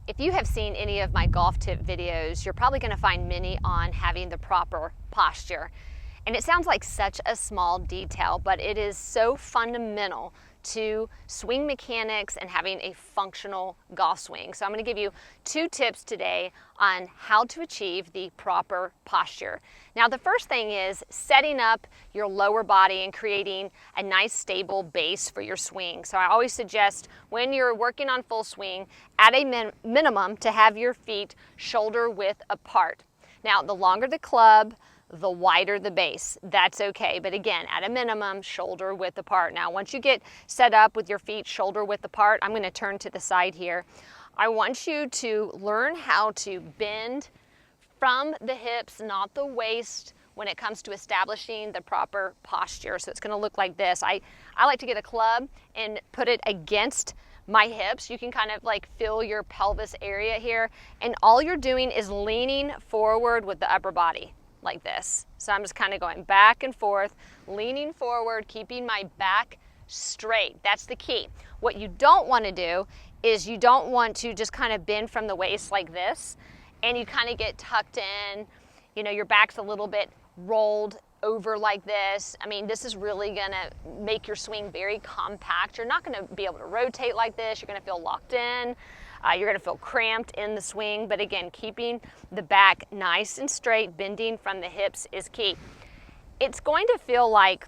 If you have seen any of my golf tip videos, you're probably going to find many on having the proper posture. And it sounds like such a small detail, but it is so fundamental to swing mechanics and having a functional golf swing. So I'm going to give you 2 tips today on how to achieve the proper posture. Now, the first thing is setting up your lower body and creating a nice stable base for your swing. So I always suggest when you're working on full swing, at a minimum to have your feet shoulder width apart. Now, the longer the club, the wider the base. That's okay, but again, at a minimum, shoulder width apart. Now, once you get set up with your feet shoulder width apart, I'm going to turn to the side here. I want you to learn how to bend from the hips, not the waist, when it comes to establishing the proper posture. So it's going to look like this. I like to get a club and put it against my hips. You can kind of like feel your pelvis area here, and all you're doing is leaning forward with the upper body like this. So I'm just kind of going back and forth, leaning forward, keeping my back straight. That's the key. What you don't want to do is you don't want to just kind of bend from the waist like this and you kind of get tucked in, you know, your back's a little bit rolled over like this. I mean, this is really gonna make your swing very compact. You're not gonna be able to rotate like this. You're gonna feel locked in. You're gonna feel cramped in the swing, but again, keeping the back nice and straight, bending from the hips is key. It's going to feel like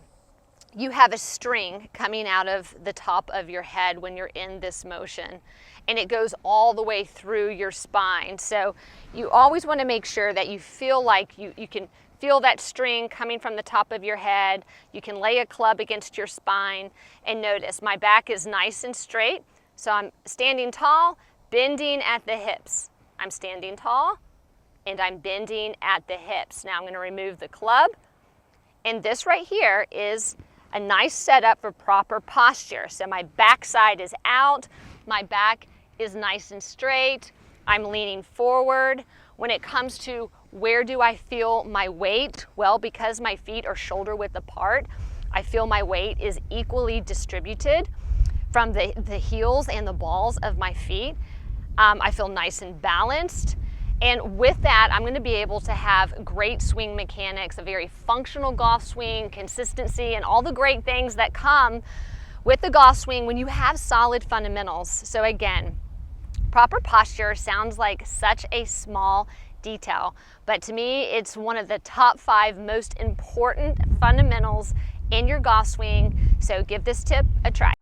you have a string coming out of the top of your head when you're in this motion, and it goes all the way through your spine. So you always wanna make sure that you feel like you can feel that string coming from the top of your head. You can lay a club against your spine, and notice my back is nice and straight. So I'm standing tall, bending at the hips. I'm standing tall and I'm bending at the hips. Now I'm going to remove the club, and this right here is a nice setup for proper posture. So my backside is out, my back is nice and straight, I'm leaning forward. When it comes to where do I feel my weight? Well, because my feet are shoulder width apart, I feel my weight is equally distributed from the heels and the balls of my feet. I feel nice and balanced. And with that, I'm going to be able to have great swing mechanics, a very functional golf swing, consistency, and all the great things that come with the golf swing when you have solid fundamentals. So again, proper posture sounds like such a small detail, but to me, it's one of the top 5 most important fundamentals in your golf swing. So give this tip a try.